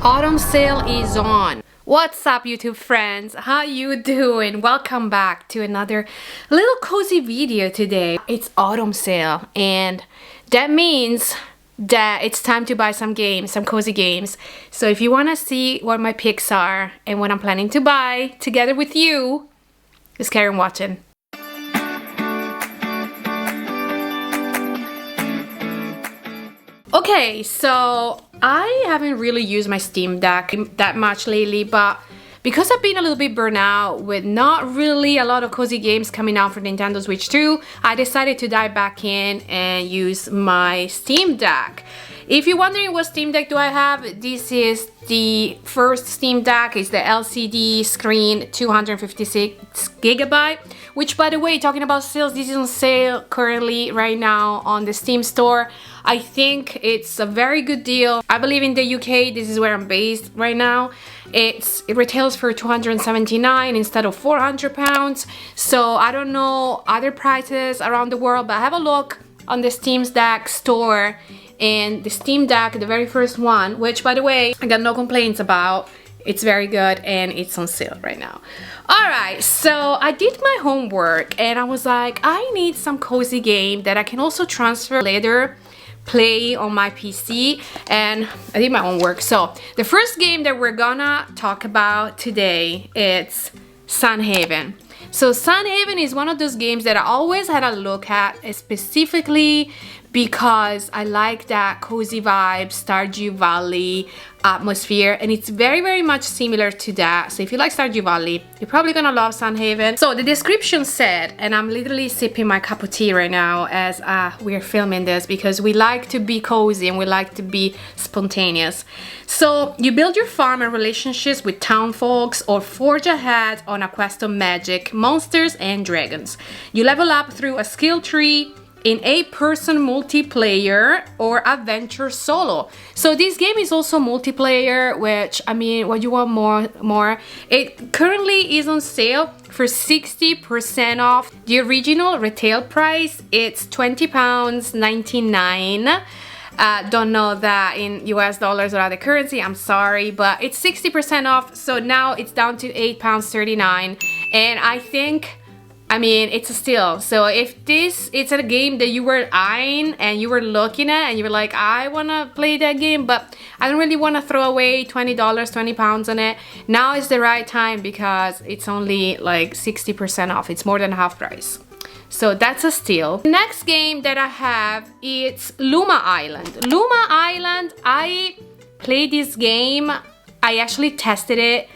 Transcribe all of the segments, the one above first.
Autumn sale is on. What's up, YouTube friends? How you doing? Welcome back to another little cozy video today. It's autumn sale and that means that it's time to buy some games, some cozy games. So if you want to see what my picks are and what I'm planning to buy together with you, just carry on watching. Okay, so I haven't really used my Steam Deck that much lately, but because I've been a little bit burnt out with not really a lot of cozy games coming out for Nintendo Switch 2, I decided to dive back in and use my Steam Deck. If you're wondering what Steam Deck do I have, this is the first Steam Deck. It's the LCD screen, 256GB, which, by the way, talking about sales, this is on sale currently right now on the Steam store. I think it's a very good deal. I believe in the UK, this is where I'm based right now. It retails for $279 instead of £400. So I don't know other prices around the world, but have a look on the Steam Deck store. And the Steam Deck, the very first one, which, by the way, I got no complaints about. It's very good and it's on sale right now. Alright, so I did my homework and I was like, I need some cozy game that I can also transfer later, play on my PC, and I did my homework. So the first game that we're gonna talk about today, it's Sunhaven. So Sunhaven is one of those games that I always had a look at, specifically because I like that cozy vibe, Stardew Valley atmosphere, and it's very much similar to that. So if you like Stardew Valley, you're probably gonna love Sunhaven. So the description said, and I'm literally sipping my cup of tea right now as we're filming this, because we like to be cozy and we like to be spontaneous. So you build your farm and relationships with town folks, or forge ahead on a quest of magic, monsters and dragons. You level up through a skill tree in 8-person multiplayer or adventure solo. So this game is also multiplayer, which, I mean, what you want more. It currently is on sale for 60% off the original retail price. It's £20.99. Don't know that in US dollars or other currency, I'm sorry, but it's 60% off, so now it's down to £8.39, and I mean, it's a steal. So if it's a game that you were eyeing and you were looking at and you were like, I wanna play that game, but I don't really wanna throw away $20, £20 on it, now is the right time because it's only like 60% off. It's more than half price. So that's a steal. Next game that I have, it's Luma Island. Luma Island, I played this game. I actually tested it.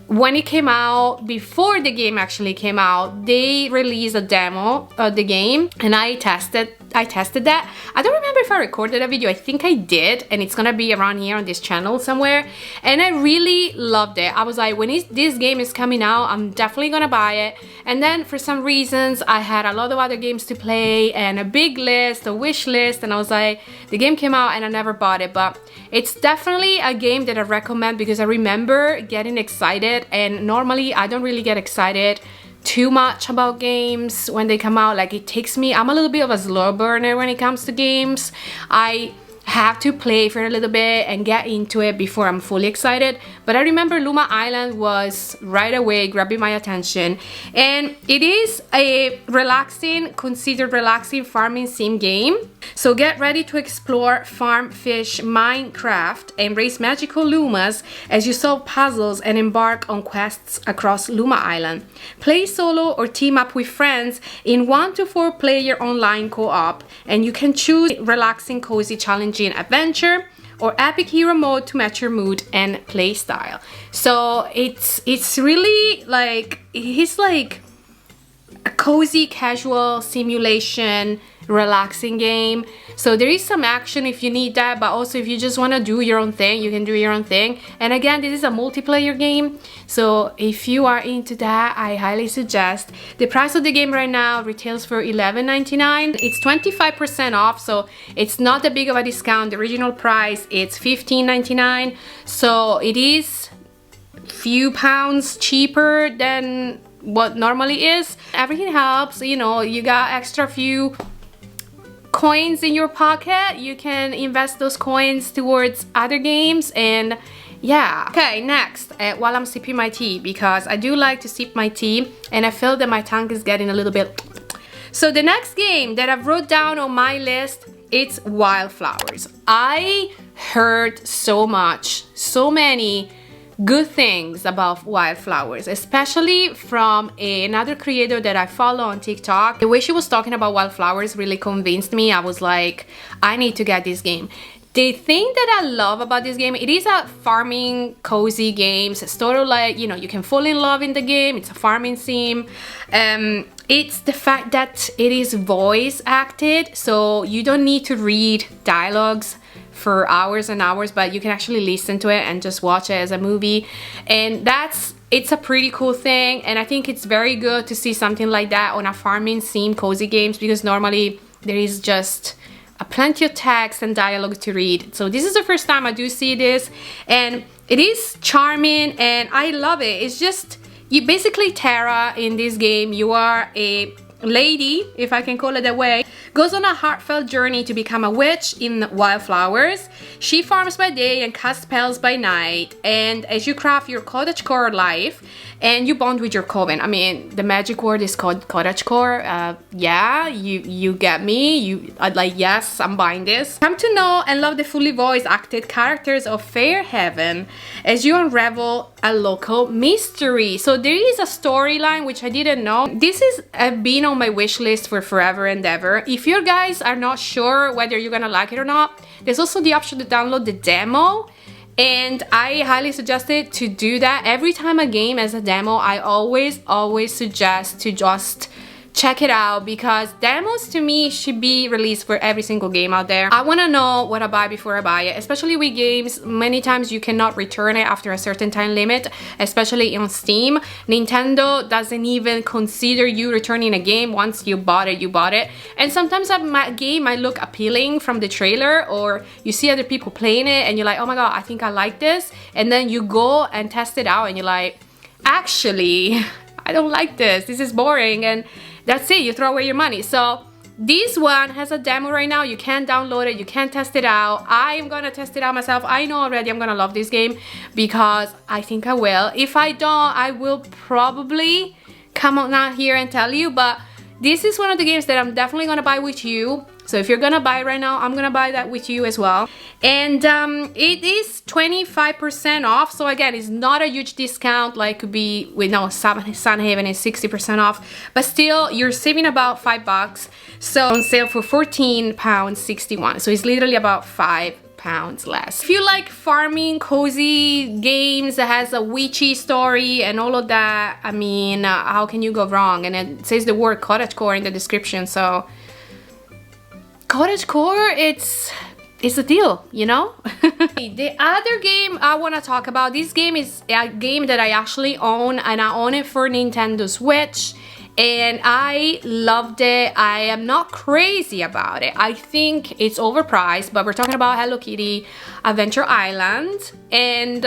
When it came out, before the game actually came out, they released a demo of the game and I tested that. I don't remember if I recorded a video. I think I did, and it's gonna be around here on this channel somewhere, and I really loved it. I was like, when this game is coming out, I'm definitely gonna buy it. And then for some reasons I had a lot of other games to play and a big list, a wish list, and I was like, the game came out and I never bought it. But it's definitely a game that I recommend because I remember getting excited, and normally I don't really get excited too much about games when they come out. Like, it takes me, I'm a little bit of a slow burner when it comes to games. I have to play for a little bit and get into it before I'm fully excited. But I remember Luma Island was right away grabbing my attention, and it is a considered relaxing farming sim game. So get ready to explore, farm, fish, Minecraft, and raise magical Lumas as you solve puzzles and embark on quests across Luma Island. Play solo or team up with friends in 1 to 4 player online co-op, and you can choose relaxing, cozy, challenging adventure or epic hero mode to match your mood and play style. So it's really like, it's like a cozy casual simulation relaxing game. So there is some action if you need that, but also if you just want to do your own thing, you can do your own thing. And again, this is a multiplayer game, so if you are into that, I highly suggest. The price of the game right now retails for $11.99. It's 25% off, so it's not that big of a discount. The original price, it's $15.99, so it is a few pounds cheaper than what normally is. Everything helps, you know, you got extra few coins in your pocket, you can invest those coins towards other games, and yeah. Okay, next, while I'm sipping my tea, because I do like to sip my tea and I feel that my tongue is getting a little bit. So the next game that I've wrote down on my list, it's Wylde Flowers. I heard so many good things about Wylde Flowers, especially from another creator that I follow on TikTok. The way she was talking about Wylde Flowers really convinced me. I was like, I need to get this game. The thing that I love about this game, it is a farming cozy game. So it's sort of like, you know, you can fall in love in the game. It's a farming sim. It's the fact that it is voice acted, so you don't need to read dialogues for hours and hours, but you can actually listen to it and just watch it as a movie. And it's a pretty cool thing, and I think it's very good to see something like that on a farming sim cozy games, because normally there is just plenty of text and dialogue to read. So this is the first time I do see this, and it is charming and I love it. It's just, you basically, Tara, in this game, you are a lady, if I can call it that way, goes on a heartfelt journey to become a witch in Wylde Flowers. She farms by day and casts spells by night, and as you craft your cottagecore life and you bond with your coven. I mean, the magic word is called cottagecore. Yeah, you get me. I'd like, yes, I'm buying this. Come to know and love the fully voice acted characters of Fair Heaven as you unravel a local mystery. So there is a storyline which I didn't know. This is been on my wish list for forever and ever. If you guys are not sure whether you're gonna like it or not, there's also the option to download the demo, and I highly suggest it to do that. Every time a game has a demo, I always suggest to just check it out, because demos to me should be released for every single game out there. I want to know what I buy before I buy it, especially with games. Many times you cannot return it after a certain time limit, especially on Steam. Nintendo doesn't even consider you returning a game. Once you bought it, you bought it. And sometimes a game might look appealing from the trailer, or you see other people playing it and you're like, oh my god, I think I like this, and then you go and test it out and you're like, actually, I don't like this, this is boring, and that's it, you throw away your money. So this one has a demo right now. You can download it, you can test it out. I am gonna test it out myself. I know already I'm gonna love this game, because I think I will. If I don't, I will probably come out here and tell you, but this is one of the games that I'm definitely gonna buy with you. So if you're gonna buy it right now, I'm gonna buy that with you as well. And it is 25% off. So again, it's not a huge discount like could be with Sunhaven is 60% off, but still you're saving about $5. So on sale for £14.61. So it's literally about £5 less. If you like farming cozy games that has a witchy story and all of that, I mean, how can you go wrong? And it says the word cottagecore in the description, so cottagecore, it's a deal, you know? The other game I want to talk about, this game is a game that I actually own, and I own it for Nintendo Switch, and I loved it. I am not crazy about it. I think it's overpriced, but we're talking about Hello Kitty Adventure Island, and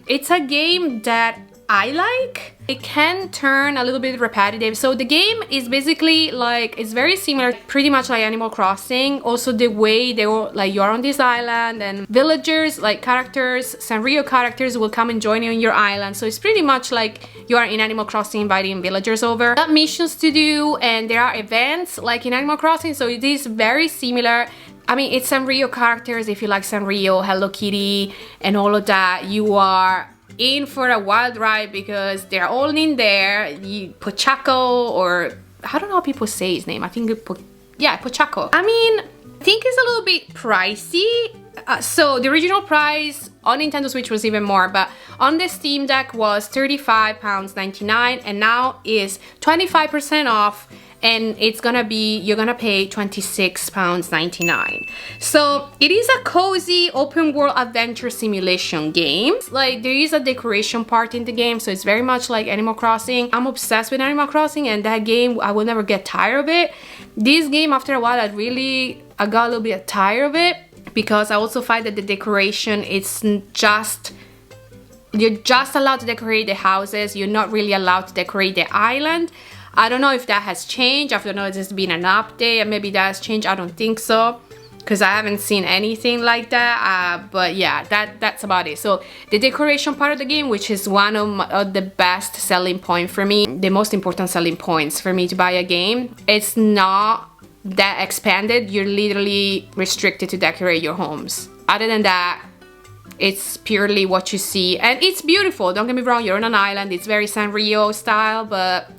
it's a game that I like. It can turn a little bit repetitive. So the game is basically like, it's very similar, pretty much like Animal Crossing. Also the way they were like, you're on this island and villagers, like characters, Sanrio characters will come and join you on your island. So it's pretty much like you are in Animal Crossing inviting villagers over. There are missions to do and there are events like in Animal Crossing. So it is very similar. I mean, it's Sanrio characters. If you like Sanrio, Hello Kitty and all of that, you are in for a wild ride, because they're all in there. Pochaco, or I don't know how people say his name. I think Pochaco. I mean, I think it's a little bit pricey. So the original price on Nintendo Switch was even more, but on the Steam Deck was £35.99, and now is 25% off, and it's gonna be, you're gonna pay £26.99. So it is a cozy open world adventure simulation game. Like, there is a decoration part in the game, so it's very much like Animal Crossing. I'm obsessed with Animal Crossing, and that game, I will never get tired of it. This game, after a while, I got a little bit tired of it, because I also find that the decoration, it's just, you're just allowed to decorate the houses, you're not really allowed to decorate the island. I don't know if that has changed. I don't know if there's been an update and maybe that has changed. I don't think so, because I haven't seen anything like that, but yeah, that's about it. So the decoration part of the game, which is one of the best selling point for me, the most important selling points for me to buy a game, it's not that expanded. You're literally restricted to decorate your homes. Other than that, it's purely what you see, and it's beautiful, don't get me wrong, you're on an island, it's very Sanrio style, but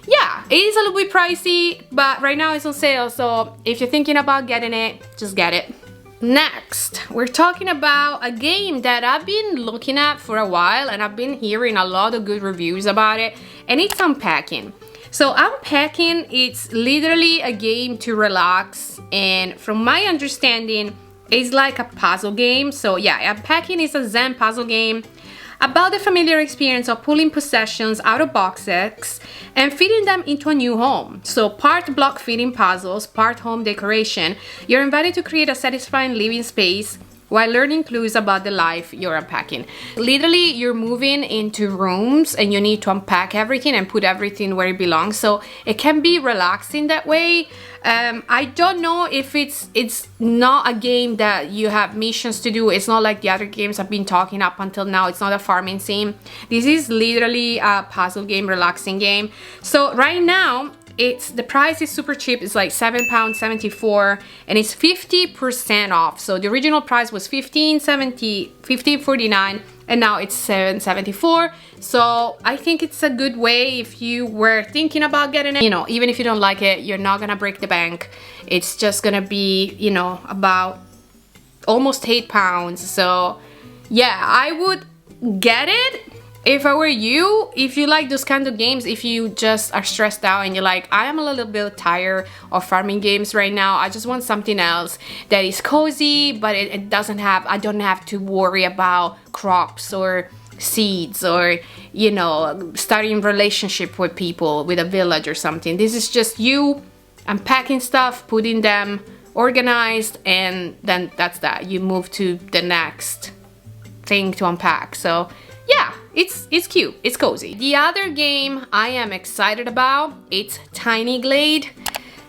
yeah, it is a little bit pricey, but right now it's on sale, so if you're thinking about getting it, just get it. Next, we're talking about a game that I've been looking at for a while, and I've been hearing a lot of good reviews about it, and it's Unpacking. So Unpacking, it's literally a game to relax, and from my understanding, it's like a puzzle game. So yeah, Unpacking is a Zen puzzle game about the familiar experience of pulling possessions out of boxes and fitting them into a new home. So part block fitting puzzles, part home decoration. You're invited to create a satisfying living space while learning clues about the life you're unpacking. Literally, you're moving into rooms and you need to unpack everything and put everything where it belongs. So it can be relaxing that way. I don't know if it's not a game that you have missions to do. It's not like the other games I've been talking up until now. It's not a farming sim. This is literally a puzzle game, relaxing game. So right now, the price is super cheap. It's like £7.74 and it's 50% off. So the original price was $15.49 and now it's $7.74. So I think it's a good way if you were thinking about getting it. You know, even if you don't like it, you're not gonna break the bank. It's just gonna be, you know, about almost £8. So yeah, I would get it if I were you. If you like those kind of games, if you just are stressed out and you're like, I am a little bit tired of farming games right now, I just want something else that is cozy, but it doesn't have, I don't have to worry about crops or seeds or, you know, starting relationship with people, with a village or something. This is just you unpacking stuff, putting them organized, and then that's that. You move to the next thing to unpack. So yeah, it's cute, it's cozy. The other game I am excited about, it's Tiny Glade.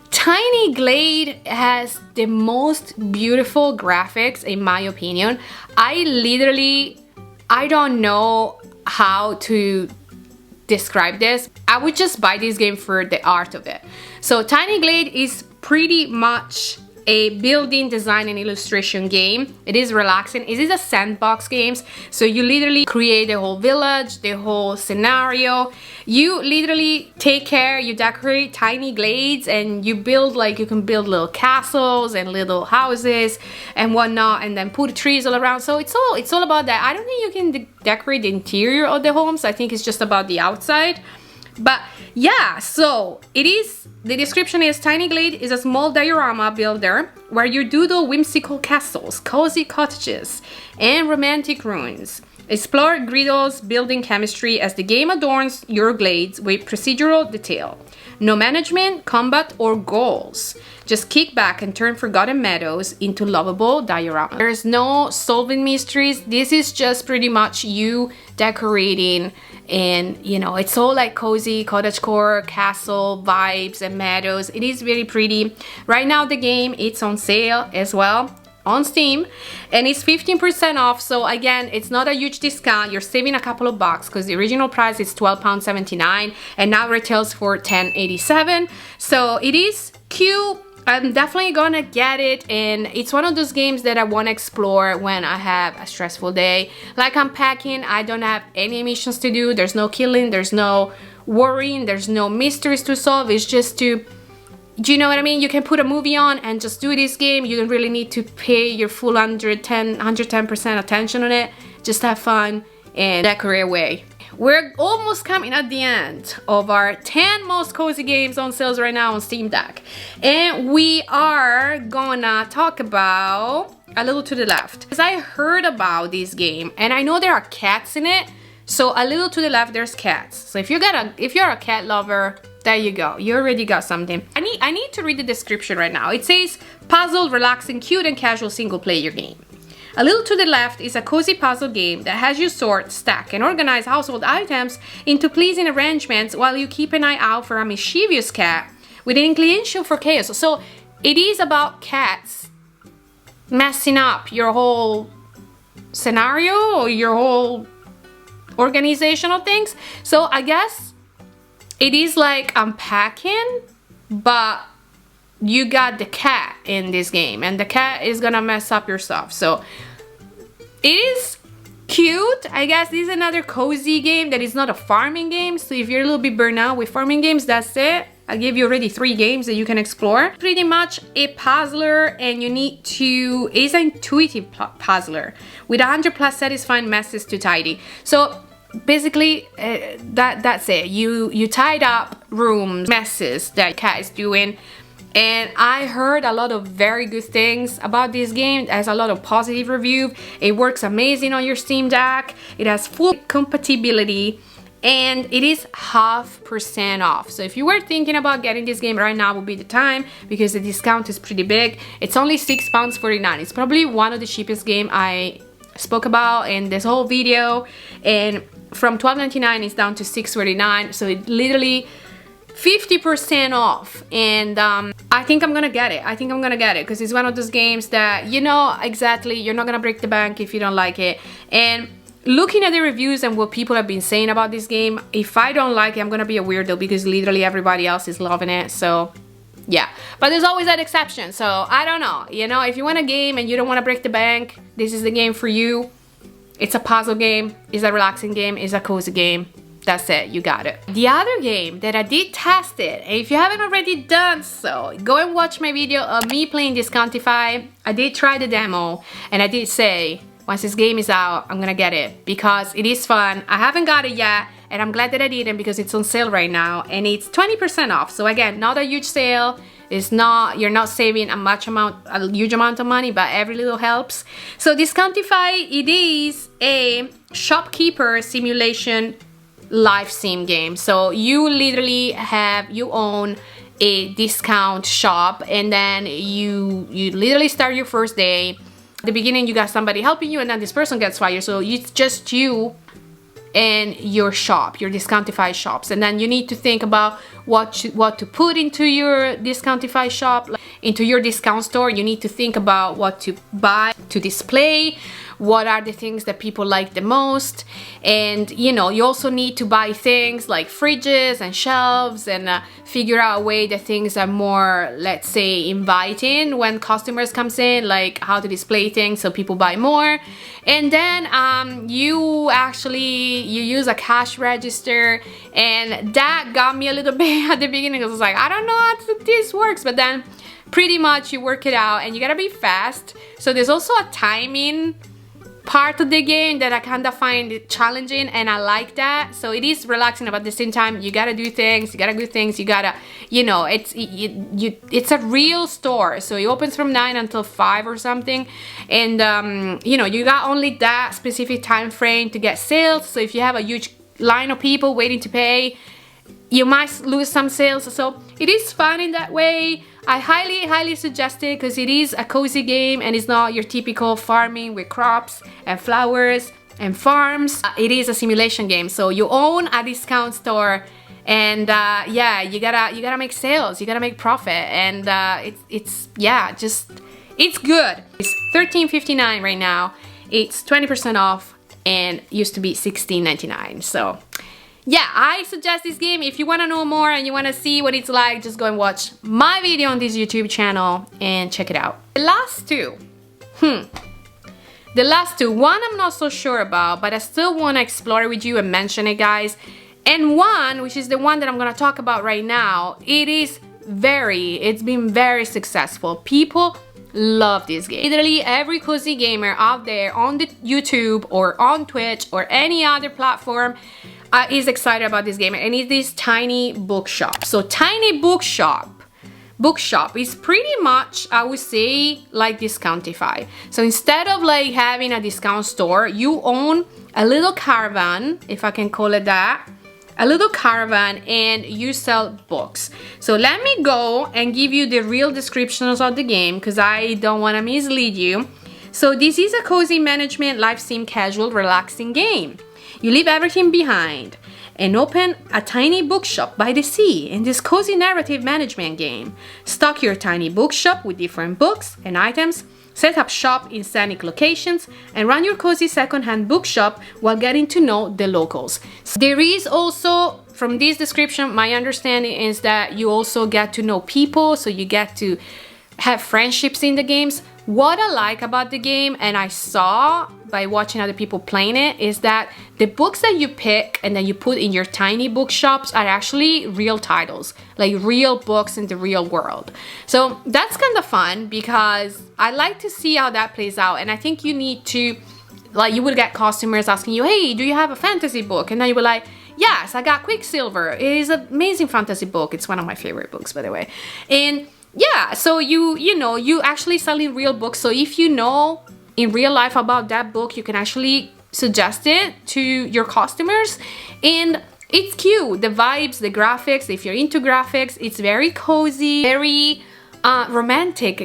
Tiny Glade has the most beautiful graphics in my opinion. I don't know how to describe this. I would just buy this game for the art of it. So Tiny Glade is pretty much a building design and illustration game. It is relaxing. It is a sandbox game, so you literally create the whole village, the whole scenario. You literally take care, you decorate tiny glades, and you build, like, you can build little castles and little houses and whatnot, and then put trees all around. So it's all about that. I don't think you can decorate the interior of the homes. I think it's just about the outside. But yeah, so it is, the description is Tiny Glade is a small diorama builder where you doodle whimsical castles, cozy cottages, and romantic ruins. Explore griddles, building chemistry as the game adorns your glades with procedural detail. No management, combat, or goals. Just kick back and turn forgotten meadows into lovable dioramas. There's no solving mysteries. This is just pretty much you decorating, and you know, it's all like cozy cottagecore, castle vibes and meadows. It is very pretty. Right now the game, it's on sale as well on Steam, and it's 15% off. So again, it's not a huge discount. You're saving a couple of bucks because the original price is £12.79 and now retails for $10.87. So it is cute. I'm definitely gonna get it, and it's one of those games that I want to explore when I have a stressful day. Like Unpacking, I don't have any missions to do. There's no killing, there's no worrying, there's no mysteries to solve. It's just to, do you know what I mean? You can put a movie on and just do this game. You don't really need to pay your full 110% attention on it. Just have fun and decorate away. We're almost coming at the end of our 10 most cozy games on sales right now on Steamdeck. And we are gonna talk about A Little to the Left. Because I heard about this game and I know there are cats in it. So A Little to the Left, there's cats. So if you're a cat lover, there you go. You already got something. I need to read the description right now. It says, puzzle, relaxing, cute and casual single player game. A Little to the Left is a cozy puzzle game that has you sort, stack, and organize household items into pleasing arrangements while you keep an eye out for a mischievous cat with an inclination for chaos. So it is about cats messing up your whole scenario or your whole organizational things. So I guess it is like Unpacking, but you got the cat in this game, and the cat is gonna mess up your stuff. So it is cute. I guess this is another cozy game that is not a farming game. So if you're a little bit burnt out with farming games, that's it. I gave you already 3 games that you can explore. Pretty much a puzzler, and you need to, it's an intuitive puzzler with 100 plus satisfying messes to tidy. So basically that's it. You tied up rooms, messes that cat is doing. And I heard a lot of very good things about this game. It has a lot of positive review. It works amazing on your Steamdeck. It has full compatibility, and it is 50% off. So if you were thinking about getting this game right now, would be the time, because the discount is pretty big. It's only £6.49. It's probably one of the cheapest game I spoke about in this whole video, and from $12.99 it's down to $6.49. So it literally 50% off, and I think I'm gonna get it. I think I'm gonna get it because it's one of those games that you know exactly you're not gonna break the bank if you don't like it. And looking at the reviews and what people have been saying about this game, if I don't like it, I'm gonna be a weirdo because literally everybody else is loving it. So yeah, but there's always that exception. So I don't know, you know, if you want a game and you don't want to break the bank, this is the game for you. It's a puzzle game, it's a relaxing game, it's a cozy game. That's it, you got it. The other game that I did test it, and if you haven't already done so, go and watch my video of me playing Discountify. I did try the demo, and I did say, once this game is out, I'm gonna get it because it is fun. I haven't got it yet, and I'm glad that I didn't because it's on sale right now, and it's 20% off. So again, not a huge sale. It's not, you're not saving a huge amount of money, but every little helps. So Discountify, it is a shopkeeper simulation live sim game. So you literally you own a discount shop, and then you literally start your first day. At the beginning you got somebody helping you, and then this person gets fired, so it's just you and your shop, your Discountify shops, and then you need to think about what to put into your Discountify shop, into your discount store. You need to think about what to buy to display, what are the things that people like the most, and you know, you also need to buy things like fridges and shelves, and figure out a way that things are more, let's say, inviting when customers comes in, like how to display things so people buy more. And then you use a cash register, and that got me a little bit at the beginning because I was like, I don't know how this works, but then pretty much you work it out, and you gotta be fast. So there's also a timing part of the game that I kind of find it challenging, and I like that. So it is relaxing, but at the same time you gotta do things, you gotta do things, you gotta, you know, it's a real store, so it opens from 9 until 5 or something, and you know, you got only that specific time frame to get sales. So if you have a huge line of people waiting to pay, you might lose some sales. So it is fun in that way. I highly suggest it because it is a cozy game, and it's not your typical farming with crops and flowers and farms. It is a simulation game, so you own a discount store, and yeah, you gotta make sales, you gotta make profit, and it's good. It's $13.59 right now. It's 20% off, and used to be $16.99. So yeah, I suggest this game. If you want to know more and you want to see what it's like, just go and watch my video on this YouTube channel and check it out. The last two, one I'm not so sure about, but I still want to explore it with you and mention it, guys. And one, which is the one that I'm going to talk about right now, it's been very successful. People love this game. Literally every cozy gamer out there on the YouTube or on Twitch or any other platform is excited about this game, and it's this Tiny Bookshop. So Tiny Bookshop is pretty much, I would say, like Discountify. So instead of like having a discount store, you own a little caravan, if I can call it that, a little caravan, and you sell books. So let me go and give you the real descriptions of the game because I don't want to mislead you. So this is a cozy management live sim casual relaxing game. You leave everything behind and open a tiny bookshop by the sea in this cozy narrative management game. Stock your tiny bookshop with different books and items set up shop in scenic locations, and run your cozy secondhand bookshop while getting to know the locals. So there is also, from this description, my understanding is that you also get to know people, so you get to have friendships in the games. What I like about the game, and I saw by watching other people playing it, is that the books that you pick and that you put in your tiny bookshops are actually real titles, like real books in the real world. So that's kind of fun because I like to see how that plays out, and I think you need to, like, you will get customers asking you, hey, do you have a fantasy book? And then you will like, yes, I got Quicksilver. It is an amazing fantasy book. It's one of my favorite books, by the way. And yeah, so you know, you actually selling real books. So if you know in real life about that book, you can actually suggest it to your customers. And it's cute. The vibes, the graphics, if you're into graphics, it's very cozy, very romantic.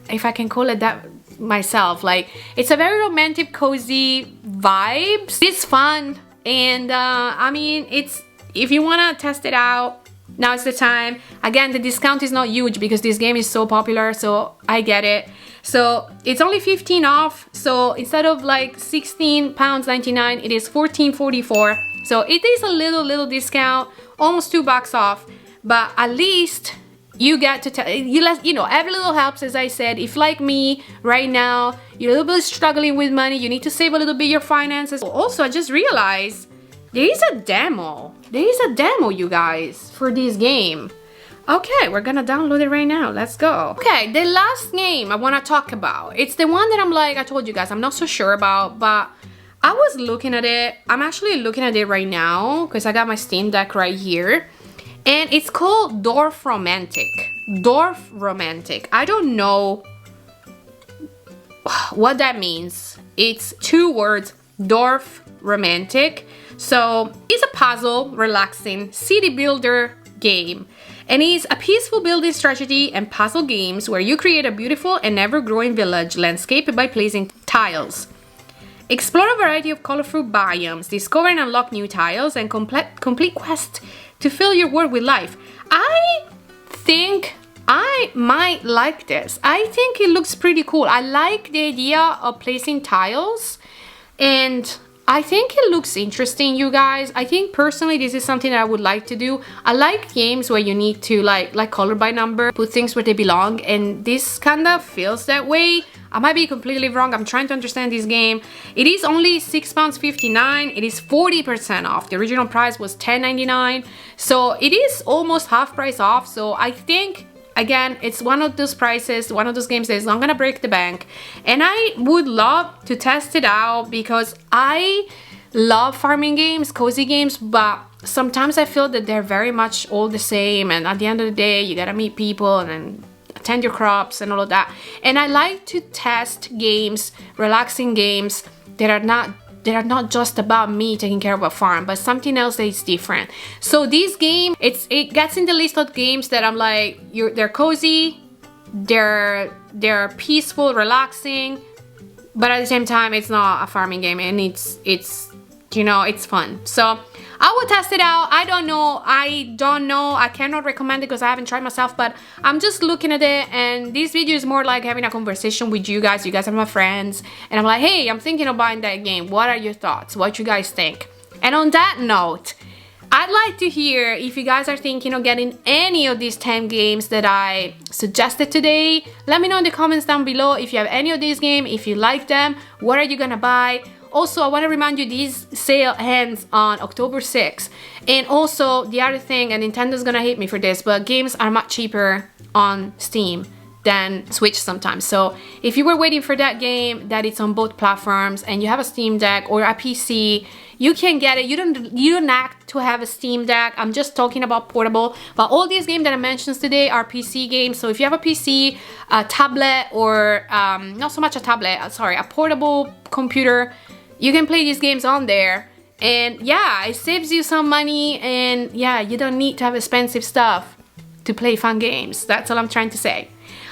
If I can call it that myself, like, it's a very romantic, cozy vibes. It's fun. And I mean, it's, if you want to test it out, now is the time. Again, the discount is not huge because this game is so popular, so I get it. So it's only 15 off, so instead of like £16.99, it is $14.44. So it is a little discount, almost $2 off, but at least you get to you know, every little helps, as I said. If like me right now, you're a little bit struggling with money, you need to save a little bit your finances. Also, I just realized there is a demo. There is a demo, you guys, for this game. Okay, we're gonna download it right now. Let's go. Okay, the last game I wanna talk about. It's the one that I'm like, I told you guys, I'm not so sure about, but I was looking at it. I'm actually looking at it right now because I got my Steam Deck right here. And it's called Dorfromantik. Dorfromantik. I don't know what that means. It's 2 words, Dorfromantik. So it's a puzzle, relaxing city builder game. And it's a peaceful building strategy and puzzle games where you create a beautiful and ever-growing village landscape by placing tiles. Explore a variety of colorful biomes, discover and unlock new tiles, and complete quests to fill your world with life. I think I might like this. I think it looks pretty cool. I like the idea of placing tiles, and I think it looks interesting, you guys. I think personally this is something that I would like to do. I like games where you need to like color by number, put things where they belong, and this kind of feels that way. I might be completely wrong. I'm trying to understand this game. It is only £6.59. It is 40% off. The original price was $10.99. So it is almost half price off. So I think, again, it's one of those prices, one of those games that is not gonna break the bank. And I would love to test it out because I love farming games, cozy games, but sometimes I feel that they're very much all the same. And at the end of the day, you gotta meet people and then tend your crops and all of that. And I like to test games, relaxing games that are not just about me taking care of a farm, but something else that is different. So this game, it gets in the list of games that I'm like, they're cozy, they're peaceful, relaxing, but at the same time it's not a farming game, and it's you know, it's fun. So I will test it out. I don't know. I cannot recommend it because I haven't tried myself, but I'm just looking at it, and this video is more like having a conversation with you guys. You guys are my friends, and I'm like, hey, I'm thinking of buying that game. What are your thoughts? What you guys think? And on that note, I'd like to hear if you guys are thinking of getting any of these 10 games that I suggested today. Let me know in the comments down below if you have any of these games, if you like them, what are you gonna buy? Also, I want to remind you, this sale ends on October 6th. And also, the other thing, and Nintendo's gonna hate me for this, but games are much cheaper on Steam than Switch sometimes. So if you were waiting for that game, that it's on both platforms, and you have a Steam Deck or a PC, you can get it. You don't have to have a Steam Deck. I'm just talking about portable. But all these games that I mentioned today are PC games. So if you have a PC, a tablet, or not so much a tablet, sorry, a portable computer, you can play these games on there. And yeah, it saves you some money, and yeah, you don't need to have expensive stuff to play fun games. That's all I'm trying to say.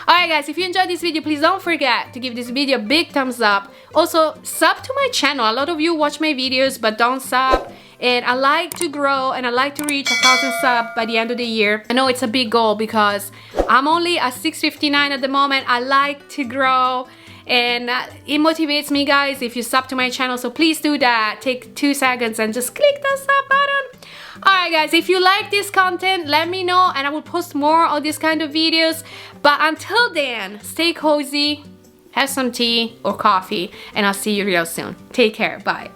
Alright guys, if you enjoyed this video, please don't forget to give this video a big thumbs up. Also, sub to my channel. A lot of you watch my videos but don't sub. And I like to grow, and I like to reach 1,000 subs by the end of the year. I know it's a big goal because I'm only at 659 at the moment. I like to grow. and it motivates me, guys, if you sub to my channel. So please do that. Take 2 seconds and just click the sub button. Alright guys, if you like this content, let me know and I will post more of this kind of videos. But until then, stay cozy, have some tea or coffee, and I'll see you real soon. Take care. Bye.